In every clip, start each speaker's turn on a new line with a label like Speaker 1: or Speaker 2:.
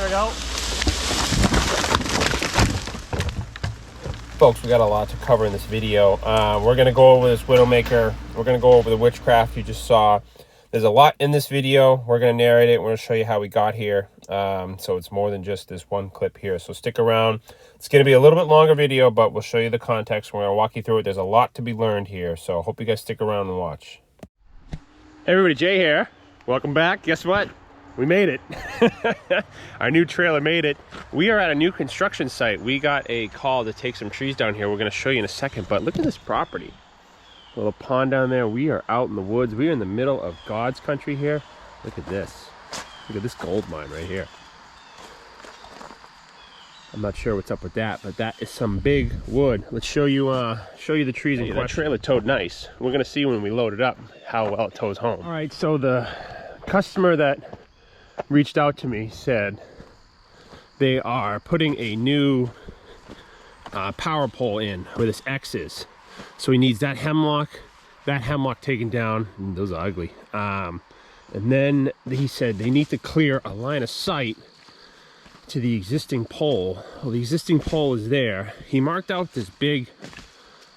Speaker 1: clear it out. Folks, we got a lot to cover in this video. We're going to go over this Widowmaker. We're going to go over the witchcraft you just saw. There's a lot in this video. We're going to narrate it. We're going to show you how we got here. So it's more than just this one clip here. So stick around. It's going to be a little bit longer video, but we'll show you the context. We're going to walk you through it. There's a lot to be learned here. So hope you guys stick around and watch. Hey everybody, Jay here. Welcome back. Guess what? We made it. Our new trailer made it. We are at a new construction site. We got a call to take some trees down here. We're going to show you in a second, but look at this property. A little pond down there. We are out in the woods. We are in the middle of God's country here. Look at this. Look at this gold mine right here. I'm not sure what's up with that, but that is some big wood. Let's show you the trees. And that trailer towed nice. We're going to see when we load it up how well it tows home. All right, so the customer that reached out to me said they are putting a new power pole in where this X is, so he needs that hemlock taken down. Those are ugly. And then he said they need to clear a line of sight to the existing pole. Well, the existing pole is there. He marked out this big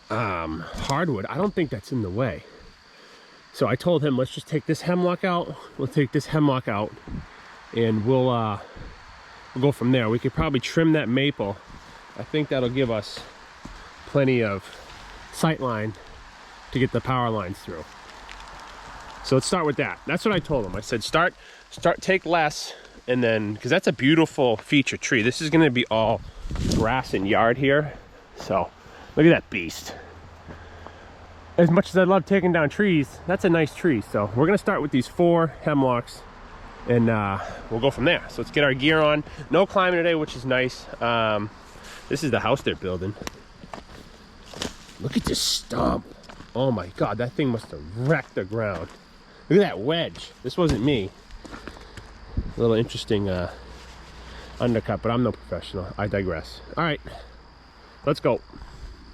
Speaker 1: hardwood. I don't think that's in the way. So I told him, let's just take this hemlock out. We'll take this hemlock out and we'll go from there. We could probably trim that maple. I think that'll give us plenty of sight line to get the power lines through. So let's start with that. That's what I told him. I said, take less, and then, because that's a beautiful feature tree. This is gonna be all grass and yard here. So look at that beast. As much as I love taking down trees, that's a nice tree. So we're gonna start with these 4 hemlocks and we'll go from there. So let's get our gear on. No climbing today, which is nice. This is the house they're building. Look at this stump. Oh my God, that thing must have wrecked the ground. Look at that wedge. This wasn't me. A little interesting undercut, but I'm no professional. I digress. All right, let's go.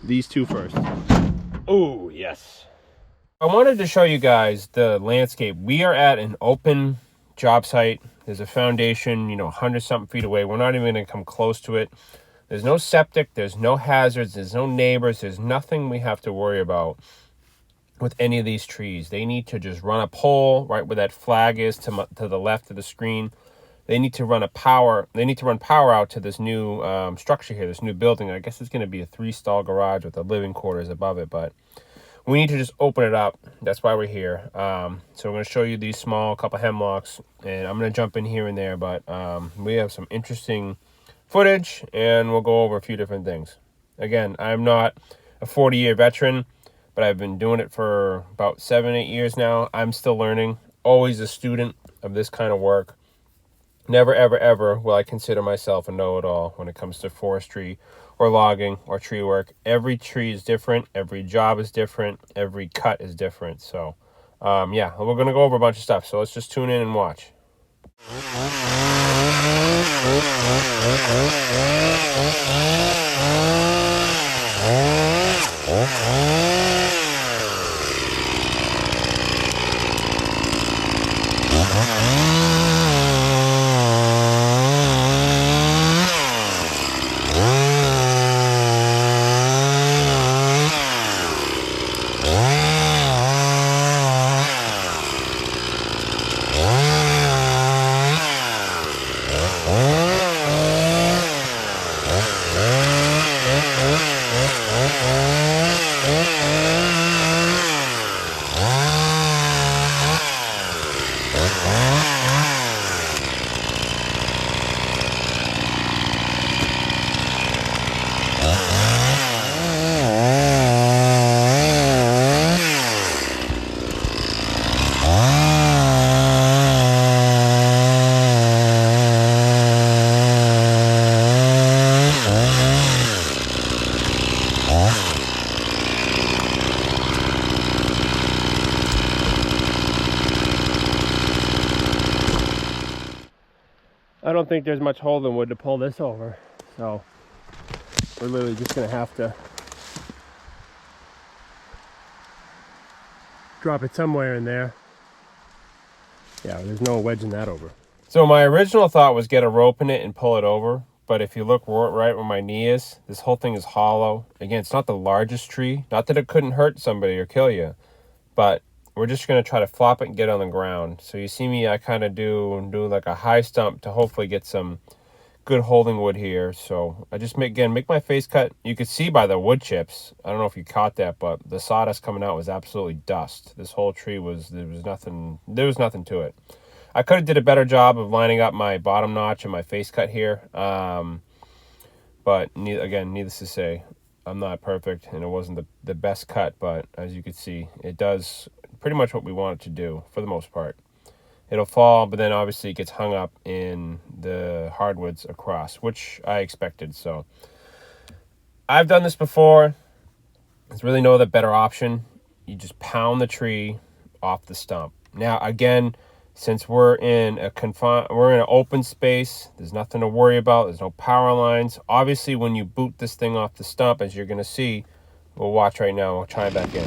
Speaker 1: These 2 first. Oh, yes. I wanted to show you guys the landscape. We are at an open job site. There's a foundation, 100-something feet away. We're not even going to come close to it. There's no septic. There's no hazards. There's no neighbors. There's nothing we have to worry about with any of these trees. They need to just run a pole right where that flag is to the left of the screen. They need to run power out to this new structure here, this new building. I guess it's going to be a 3-stall garage with the living quarters above it, but we need to just open it up. That's why we're here. So we're going to show you these couple hemlocks, and I'm going to jump in here and there, but we have some interesting footage, and we'll go over a few different things. Again, I'm not a 40-year veteran, but I've been doing it for about 7-8 years now. I'm still learning, always a student of this kind of work. Never, ever, ever will I consider myself a know-it-all when it comes to forestry or logging or tree work. Every tree is different. Every job is different. Every cut is different. So, yeah, we're going to go over a bunch of stuff. So let's just tune in and watch. I don't think there's much holding wood to pull this over, so we're literally just gonna have to drop it somewhere in there. Yeah, there's no wedging that over. So my original thought was get a rope in it and pull it over. But if you look right where my knee is, this whole thing is hollow. Again, it's not the largest tree. Not that it couldn't hurt somebody or kill you. But we're just going to try to flop it and get on the ground. So you see me, I kind of do like a high stump to hopefully get some good holding wood here. So I just make my face cut. You could see by the wood chips. I don't know if you caught that, but the sawdust coming out was absolutely dust. This whole tree there was nothing to it. I could have did a better job of lining up my bottom notch and my face cut here. But needless to say, I'm not perfect and it wasn't the best cut, but as you can see, it does pretty much what we want it to do for the most part. It'll fall, but then obviously it gets hung up in the hardwoods across, which I expected. So I've done this before. There's really no other better option. You just pound the tree off the stump. Now, again, since we're in an open space, there's nothing to worry about. There's no power lines. Obviously, when you boot this thing off the stump, as you're going to see, we'll watch right now. We'll try it back in.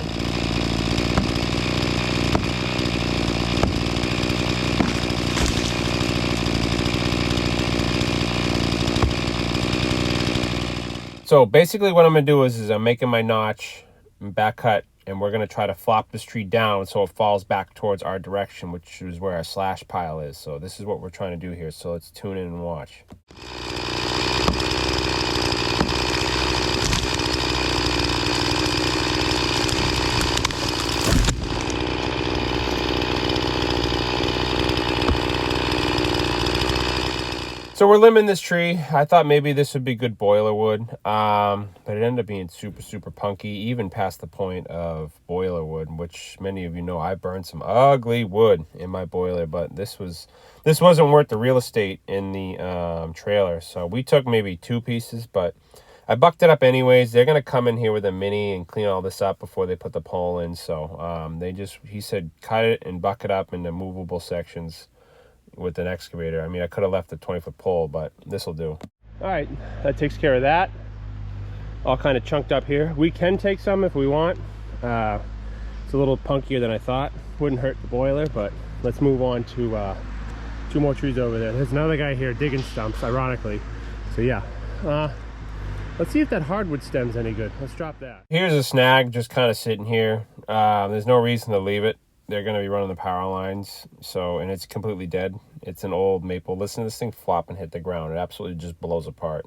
Speaker 1: So basically what I'm going to do is I'm making my notch and back cut, and we're going to try to flop this tree down so it falls back towards our direction, which is where our slash pile is. So this is what we're trying to do here. So let's tune in and watch. So we're limbing this tree. I thought maybe this would be good boiler wood, but it ended up being super, super punky, even past the point of boiler wood, which many of you know I burned some ugly wood in my boiler, but this wasn't worth the real estate in the trailer. So we took maybe 2 pieces, but I bucked it up anyways. They're gonna come in here with a mini and clean all this up before they put the pole in. So he said cut it and buck it up into movable sections with an excavator. I mean, I could have left the 20-foot pole, but this will do. All right, that takes care of that. All kind of chunked up here. We can take some if we want. It's a little punkier than I thought. Wouldn't hurt the boiler, but let's move on to 2 more trees over there. There's another guy here digging stumps, ironically. So yeah, let's see if that hardwood stem's any good. Let's drop that. Here's a snag just kind of sitting here. There's no reason to leave it. They're going to be running the power lines, and it's completely dead. It's an old maple. Listen to this thing flop and hit the ground. It absolutely just blows apart.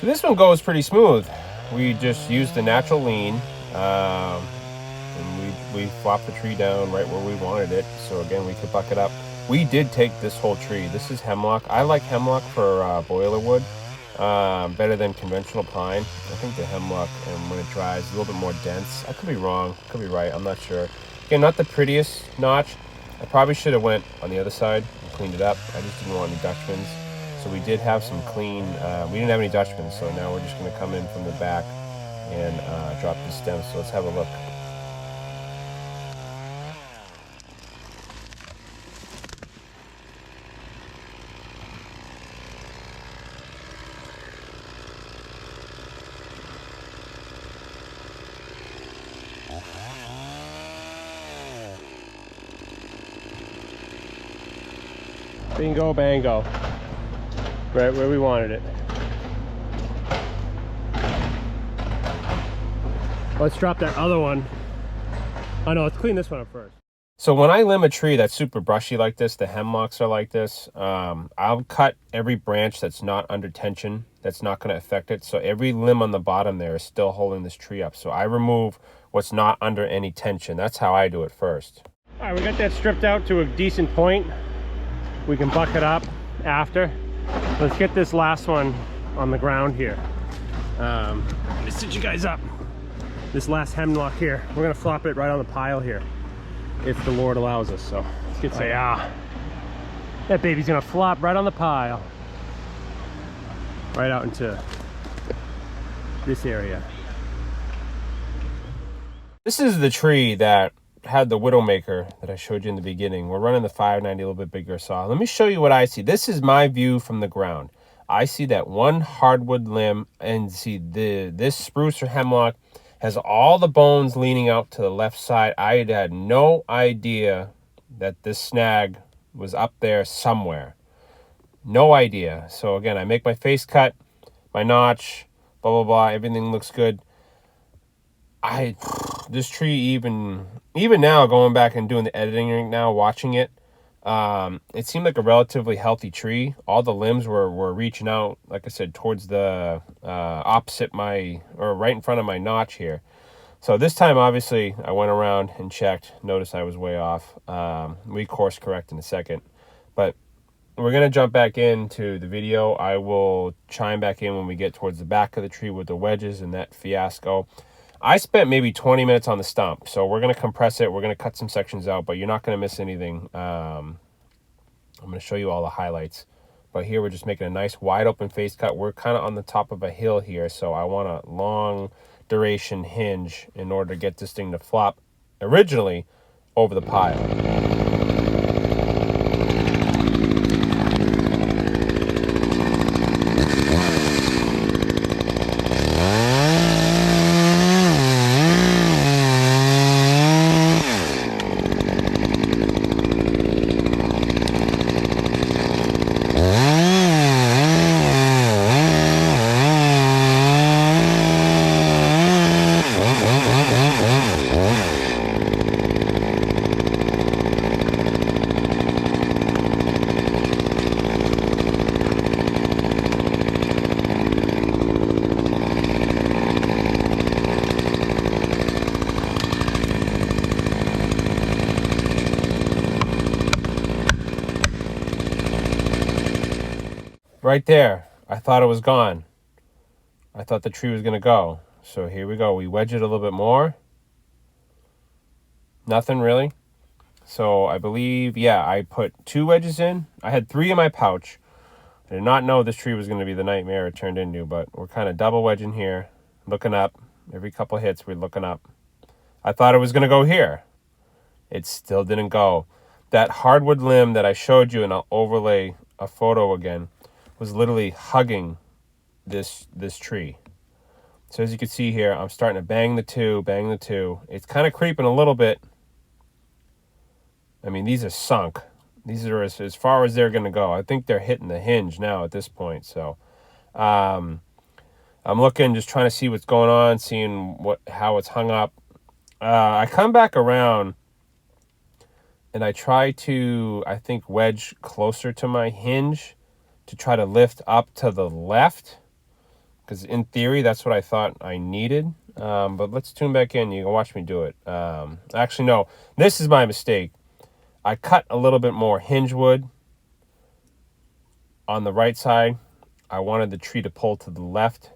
Speaker 1: So this one goes pretty smooth. We just used the natural lean, and we flopped the tree down right where we wanted it. So again, we could buck it up. We did take this whole tree. This is hemlock. I like hemlock for boiler wood, better than conventional pine. I think the hemlock, and when it dries, is a little bit more dense. I could be wrong, could be right, I'm not sure. Again, not the prettiest notch. I probably should have went on the other side and cleaned it up. I just didn't want any Dutchmans. So we did have some clean, we didn't have any Dutchmans, so now we're just going to come in from the back and drop the stems. So let's have a look. Bingo bango. Right where we wanted it. Let's drop that other one. Oh no, let's clean this one up first. So when I limb a tree that's super brushy like this, the hemlocks are like this, I'll cut every branch that's not under tension, that's not going to affect it. So every limb on the bottom there is still holding this tree up. So I remove what's not under any tension. That's how I do it first. All right, we got that stripped out to a decent point. We can buck it up after. Let's get this last one on the ground here. Let me sit you guys up. This last hemlock here, we're gonna flop it right on the pile here, if the Lord allows us. So let's get some. Yeah, that baby's gonna flop right on the pile, right out into this area. This is the tree that had the Widowmaker that I showed you in the beginning. We're running the 590, a little bit bigger saw. Let me show you what I see. This is my view from the ground. I see that one hardwood limb, and see this spruce or hemlock has all the bones leaning out to the left side. I had no idea that this snag was up there somewhere. No idea. So again, I make my face cut, my notch, blah, blah, blah. Everything looks good. This tree, even now, going back and doing the editing right now, watching it, it seemed like a relatively healthy tree. All the limbs were reaching out, like I said, towards the opposite right in front of my notch here. So this time, obviously, I went around and checked. Noticed I was way off. We course correct in a second. But we're going to jump back into the video. I will chime back in when we get towards the back of the tree with the wedges and that fiasco. I spent maybe 20 minutes on the stump, so we're going to compress it. We're going to cut some sections out, but you're not going to miss anything. I'm going to show you all the highlights. But here we're just making a nice wide open face cut. We're kind of on the top of a hill here, so I want a long duration hinge in order to get this thing to flop originally over the pile. Right there, I thought it was gone. I thought the tree was going to go. So here we go. We wedge it a little bit more. Nothing really. So I believe, yeah, I put 2 wedges in. I had 3 in my pouch. I did not know this tree was going to be the nightmare it turned into, but we're kind of double wedging here, looking up. Every couple of hits, we're looking up. I thought it was going to go here. It still didn't go. That hardwood limb that I showed you, and I'll overlay a photo again, was literally hugging this tree. So as you can see here, I'm starting to bang the two. It's kind of creeping a little bit. I mean, these are sunk. These are as far as they're going to go. I think they're hitting the hinge now at this point. So I'm looking, just trying to see what's going on, seeing how it's hung up. I come back around and I try to, I think, wedge closer to my hinge to try to lift up to the left, because in theory that's what I thought I needed. But let's tune back in. You can watch me do it. Actually, no, this is my mistake. I cut a little bit more hinge wood on the right side. I wanted the tree to pull to the left,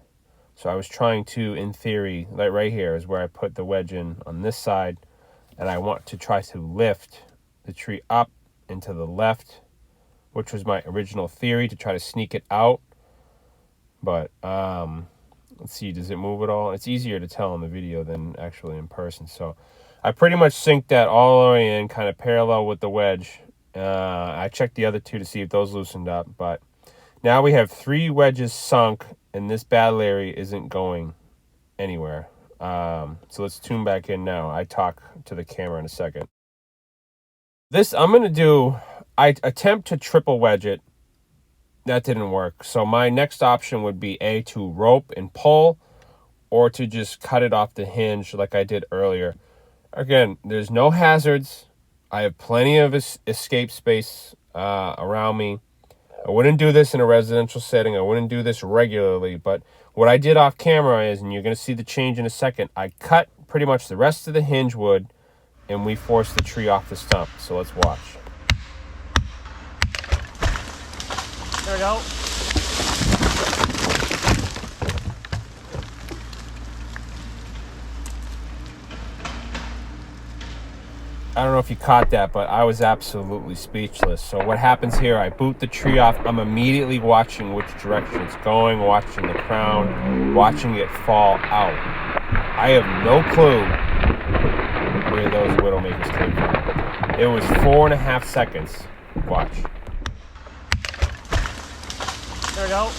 Speaker 1: so I was trying to, in theory, like right here is where I put the wedge in on this side, and I want to try to lift the tree up into the left, which was my original theory, to try to sneak it out. But let's see, does it move at all? It's easier to tell in the video than actually in person. So I pretty much synced that all the way in, kind of parallel with the wedge. I checked the other 2 to see if those loosened up, but now we have 3 wedges sunk, and this battle area isn't going anywhere. So let's tune back in now. I talk to the camera in a second. This I'm going to do, I attempt to triple wedge it. That didn't work. So my next option would be to rope and pull, or to just cut it off the hinge like I did earlier. Again, there's no hazards. I have plenty of escape space around me. I wouldn't do this in a residential setting. I wouldn't do this regularly. But what I did off camera is, and you're going to see the change in a second, I cut pretty much the rest of the hinge wood, and we forced the tree off the stump. So let's watch. There we go. I don't know if you caught that, but I was absolutely speechless. So what happens here, I boot the tree off. I'm immediately watching which direction it's going, watching the crown, watching it fall out. I have no clue where those widowmakers came from. It was 4.5 seconds. Watch. There we go.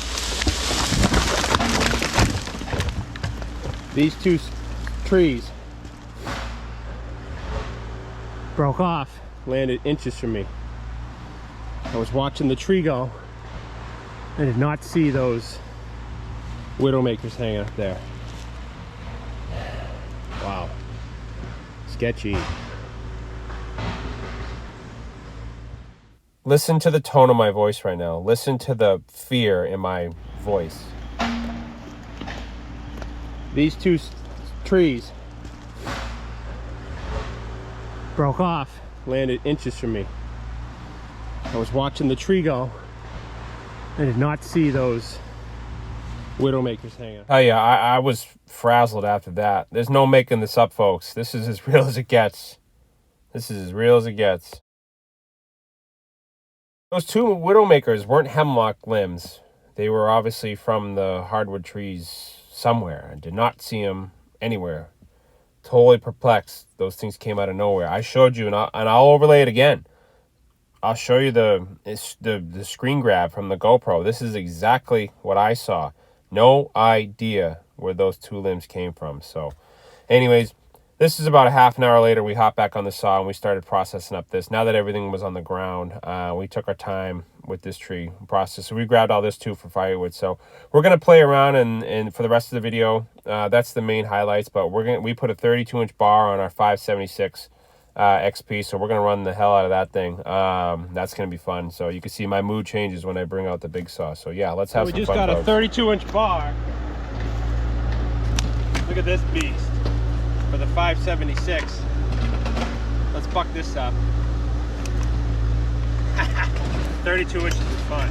Speaker 1: These two trees broke off, landed inches from me. I was watching the tree go. I did not see those widowmakers hanging up there. Wow. Sketchy. Listen to the tone of my voice right now. Listen to the fear in my voice. These two trees broke off, landed inches from me. I was watching the tree go. I did not see those widowmakers hanging. Oh yeah, I was frazzled after that. There's no making this up, folks. This is as real as it gets. This is as real as it gets. Those two widowmakers weren't hemlock limbs. They were obviously from the hardwood trees somewhere. I did not see them anywhere. Totally perplexed. Those things came out of nowhere. I showed you, and I'll overlay it again. I'll show you the screen grab from the GoPro. This is exactly what I saw. No idea where those two limbs came from. So anyways, this is about a half an hour later. We hopped back on the saw and we started processing up this. Now that everything was on the ground, we took our time with this tree process. So we grabbed all this too for firewood. So we're going to play around and for the rest of the video, that's the main highlights. But we put a 32-inch bar on our 576 XP, so we're gonna run the hell out of that thing. That's gonna be fun. So you can see my mood changes when I bring out the big saw. So yeah, let's have some fun. We just got a 32-inch bar. Look at this beast for the 576. Let's buck this up. 32 inches is fun.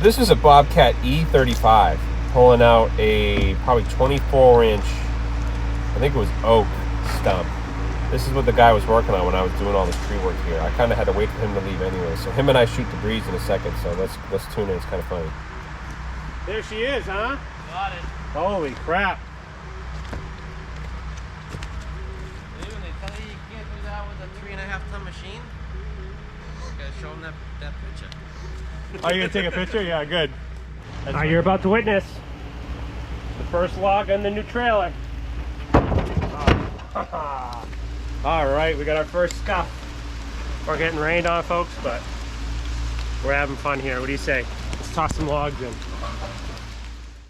Speaker 1: This is a Bobcat E35. pulling out a probably 24-inch, I think it was oak stump. This is what the guy was working on when I was doing all this tree work here. I kind of had to wait for him to leave anyway. So him and I shoot the breeze in a second. So let's tune in. It's kind of funny. There she is, huh?
Speaker 2: Got it.
Speaker 1: Holy crap.
Speaker 2: Even they tell you can't do that with a 3.5-ton machine. You gotta show them that picture.
Speaker 1: Oh, you gonna take a picture? Yeah, good. All right, you're about to witness the first log on the new trailer. All right, we got our first scuff. We're getting rained on, folks, but we're having fun here. What do you say? Let's toss some logs in.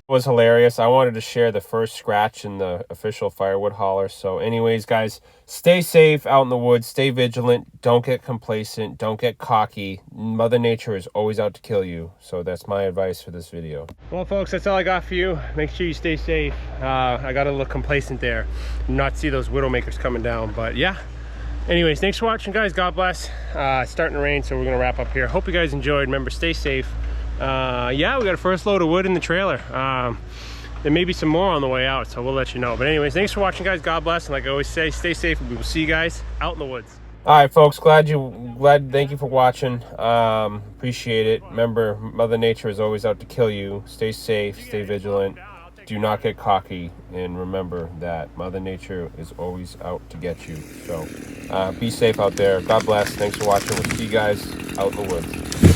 Speaker 1: It was hilarious. I wanted to share the first scratch in the official firewood hauler. So anyways, guys, stay safe out in the woods. Stay vigilant. Don't get complacent. Don't get cocky. Mother Nature is always out to kill you. So that's my advice for this video. Well, folks, that's all I got for you. Make sure you stay safe. I got a little complacent there. Not see those widowmakers coming down. But yeah. Anyways, thanks for watching, guys. God bless. It's starting to rain, so we're going to wrap up here. Hope you guys enjoyed. Remember, stay safe. Yeah, we got a first load of wood in the trailer. There may be some more on the way out, so we'll let you know. But anyways, thanks for watching, guys. God bless, and like I always say, stay safe, and we will see you guys out in the woods. All right, folks, thank you for watching. Appreciate it. Remember, Mother Nature is always out to kill you. Stay safe, stay vigilant, do not get cocky, and remember that Mother Nature is always out to get you. So be safe out there. God bless. Thanks for watching. We'll see you guys out in the woods.